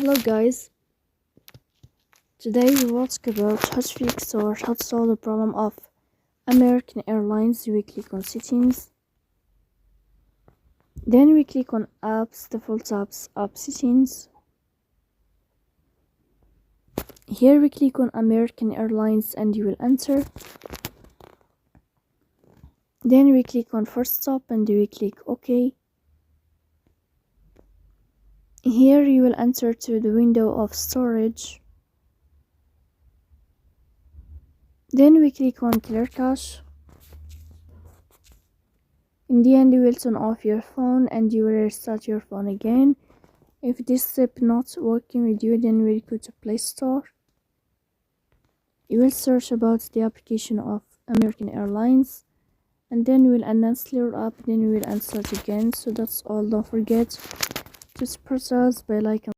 Hello guys, today we will talk about how to fix or how to solve the problem of American Airlines. We click on settings, then we click on apps, default apps, app settings. Here we click on American Airlines and you will enter. Then we click on first stop and we click OK. Here you will enter to the window of storage. Then we click on clear cache. In the end, you will turn off your phone and you will restart your phone again. If this step not working with you, then we'll go to Play Store. You will search about the application of American Airlines and then you will uninstall your app, then you will install it again. So that's all. Don't forget to support us by liking